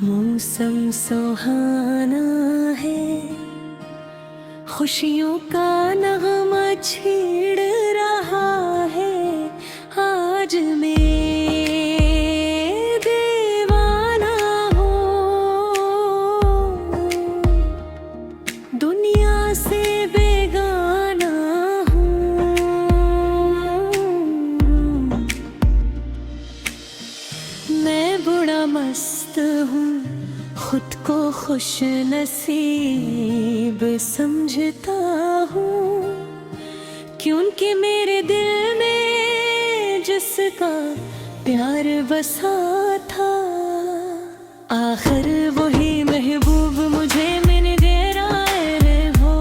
मौसम सुहाना है, खुशियों का नगमा छेड़ रहा है। आज मैं दीवाना हूँ, दुनिया से बेगाना हूँ। मैं बड़ा मस्त हूँ, खुद को खुश नसीब समझता हूँ, क्योंकि मेरे दिल में जिसका प्यार बसा था, आखिर वही महबूब मुझे मिल गया रे हो।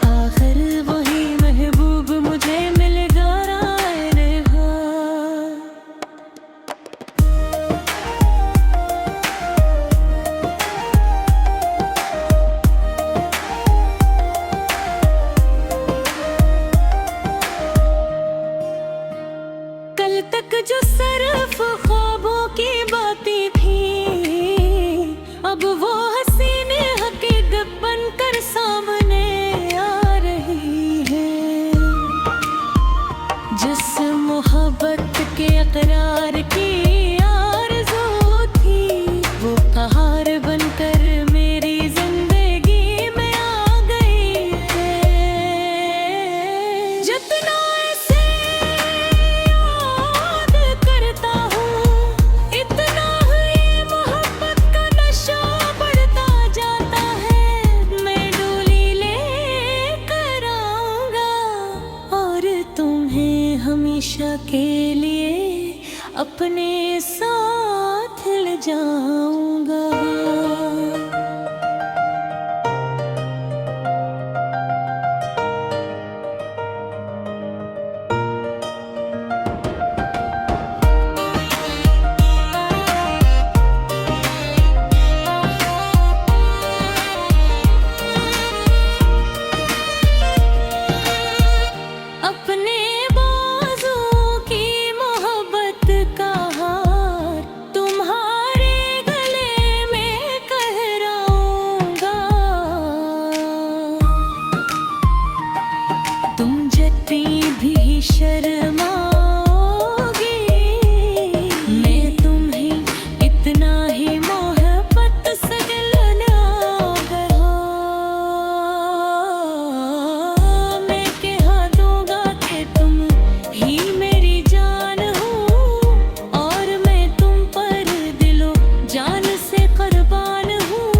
आखिर वही महबूब मुझे मिल गया रे हो। कल तक जो सिर्फ ख्वाबों की बातें थी, अब वो हसीन हकीकत बनकर सामने आ रही है। जिस मोहब्बत के इकरार की आरज़ू थी, वो कहार बनकर मेरी जिंदगी में आ गई है। जितना ऐसे याद करता हूँ, इतना ही मोहब्बत का नशा बढ़ता जाता है। मैं डोली लेकर आऊंगा और तुम्हें हमेशा के लिए अपने साथ ले जाऊंगा। अपने बाजों की मोहब्बत का हार तुम्हारे गले में कहराऊंगा। तुम जतनी भी शर्माओगी, मैं तुम्हें इतना ही मोहब्बत से लगाऊंगा। मैं कह दूंगा कि तुम ही मेरी जान हो, और मैं तुम पर दिलो जान से कुर्बान हूँ।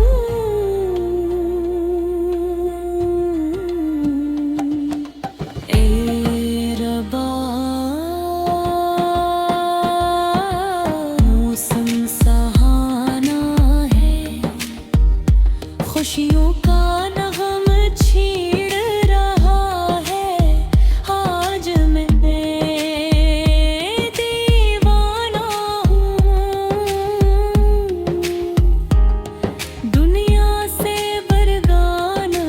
ए रब्बा, मौसम सुहाना है, खुशियों का नगम छेड़ रहा है। आज मैं दीवाना हूँ, दुनिया से बरगाना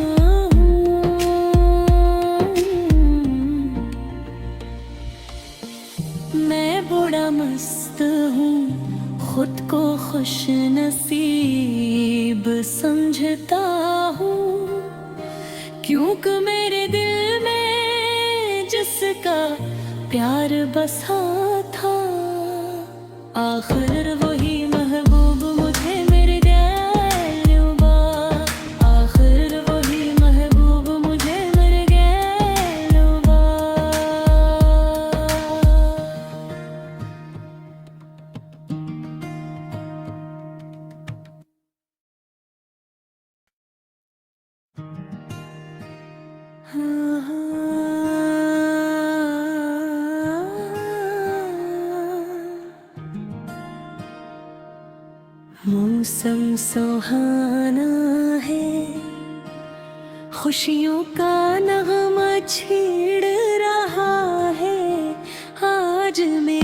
हूँ। मैं बड़ा मस्त हूँ, खुद को खुश नसीब समझता हूँ, क्योंकि मेरे दिल में जिसका प्यार बसा था, आखिर वही महबूब मुझे मिल गया। आखिर वही महबूब मुझे मिल गया। मौसम सुहाना है, खुशियों का नगमा छेड़ रहा है। आज मैं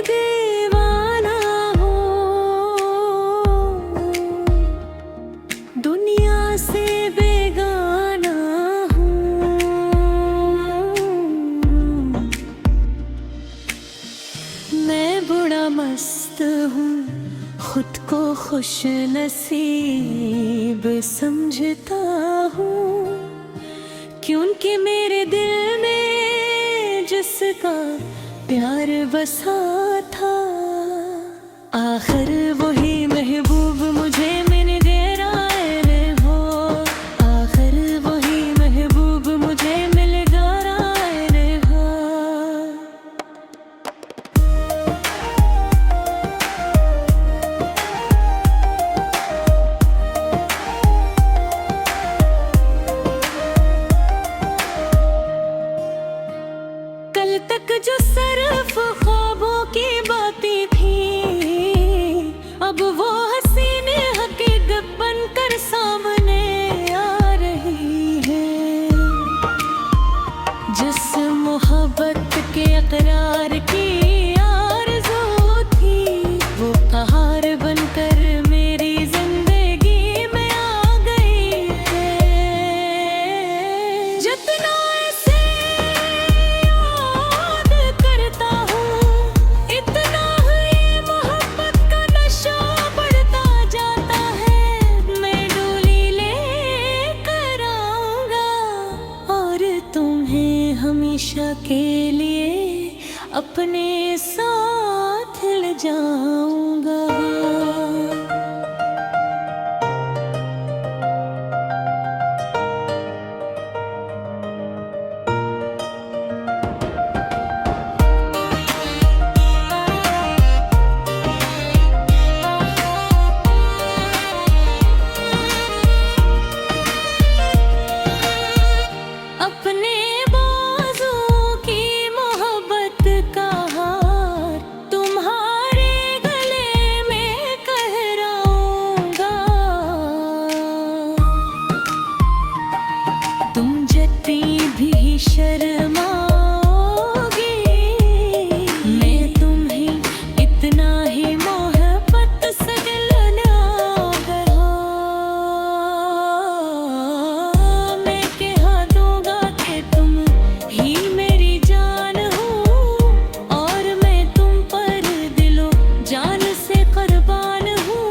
दीवाना हूँ, दुनिया से बेगाना खुश नसीब समझता हूँ, क्योंकि मेरे दिल में जिसका प्यार बसा था, आखिर वही महबूब मुझे मिल गया रे हो। आखिर वही महबूब मुझे मिल गया रे हो। कल तक जो सिर्फ ख्वाबों की बातें थी, अब वो हसीन हकीकत बनकर सामने आ रही है। जिस मोहब्बत के इकरार की आरज़ू थी, वो कहार बनकर मेरी जिंदगी में आ गई है। जितना इसे याद करता हूँ, इतना ही मोहब्बत का नशा बढ़ता जाता है। मैं डोली लेकर आऊंगा और तुम्हें हमेशा के लिए अपने साथ ले जाऊंगा। अपने बाजों की मोहब्बत का हार तुम्हारे गले में कहराऊंगा। तुम जतनी भी शर्माओगी, मैं तुम्हें इतना ही मोहब्बत से लगाऊंगा। मैं कह दूंगा कि तुम ही मेरी जान हो, और मैं तुम पर दिलो जान से कुर्बान हूँ।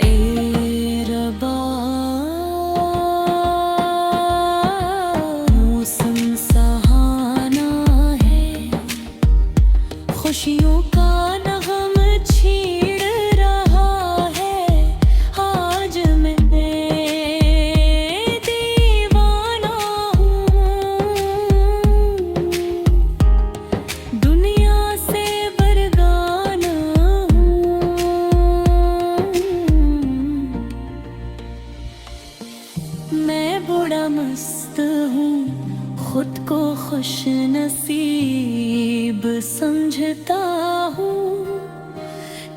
ए रब्बा, मौसम सुहाना है, खुशियों का नगम छीड़ रहा है। आज मैं दीवाना हूँ, दुनिया से बरगाना हूँ। मैं बड़ा मस्त हूँ, खुद को खुश नसीब समझता हूँ,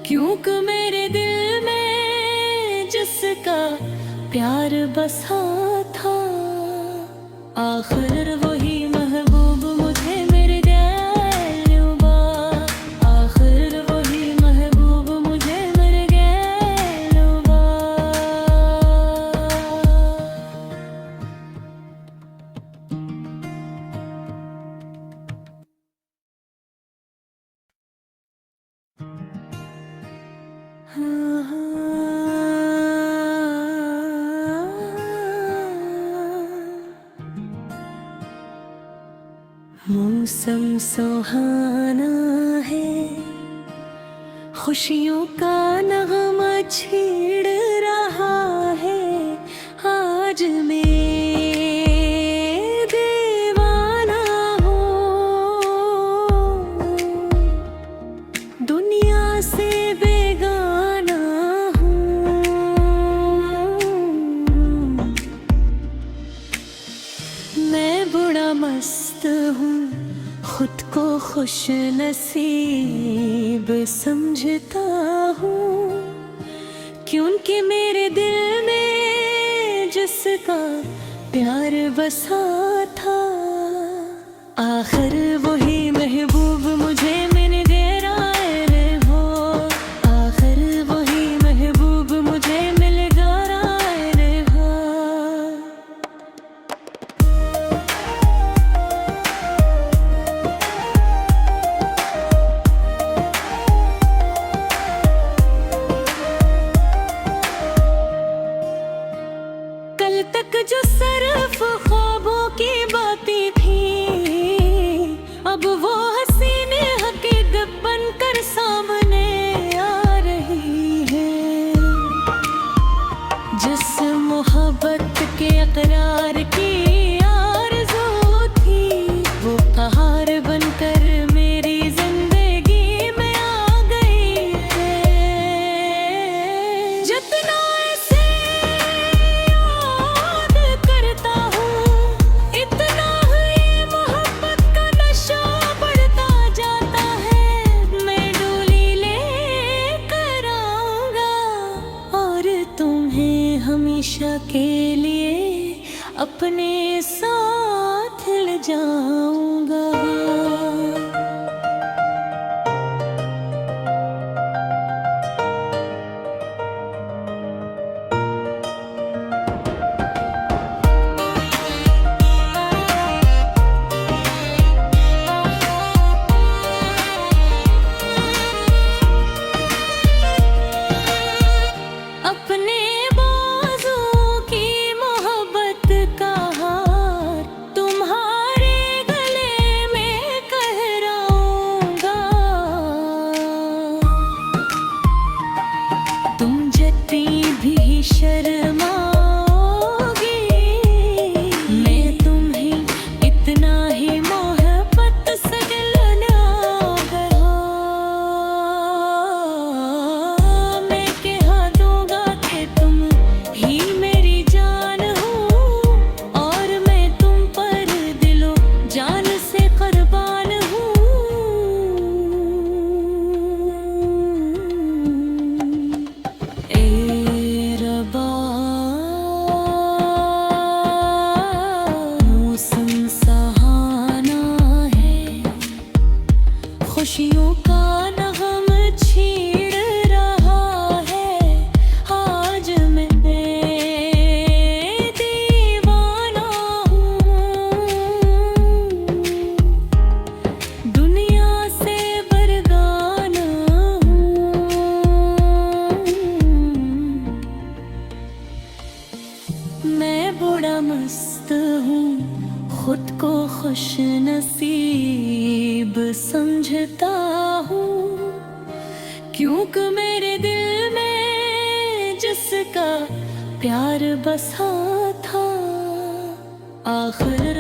क्योंकि मेरे दिल में जिसका प्यार बसा था, आखिर वही महबूब मुझे मिल गया। आखिर वही महबूब मुझे मिल गया। मौसम सुहाना है, खुशियों का नगमा छेड़ रहा है। आज मैं दीवाना हूँ, दुनिया से बेगाना हूँ। मैं बड़ा मस्त हूँ, खुद को खुश नसीब समझता हूँ, क्योंकि मेरे दिल में जिसका प्यार बसा था, आखिर वही महबूब मुझे मिल गया रे हो। आखिर वही महबूब मुझे मिल गया रे हो। हमेशा के लिए अपने साथ ले जाऊंगा। अपने बाजों की मोहब्बत का हार तुम्हारे गले में कहराऊंगा। तुम जती भी शर्माओगी, मैं तुम्हें इतना ही मोहब्बत से लगाऊंगा। मैं कह दूंगा कि तुम ही मेरी जान हो, और मैं तुम पर दिलो जान से कुर्बान हूँ। ए रब्बा, मौसम सहाना है, खुशियों का नगम छीड़ रहा है। आज मैं दीवाना हूँ, दुनिया से बरगाना हूँ। मैं बड़ा मस्त हूँ, खुद को खुश नसीब समझता हूँ, क्योंकि मेरे दिल में जिसका प्यार बसा था आखिर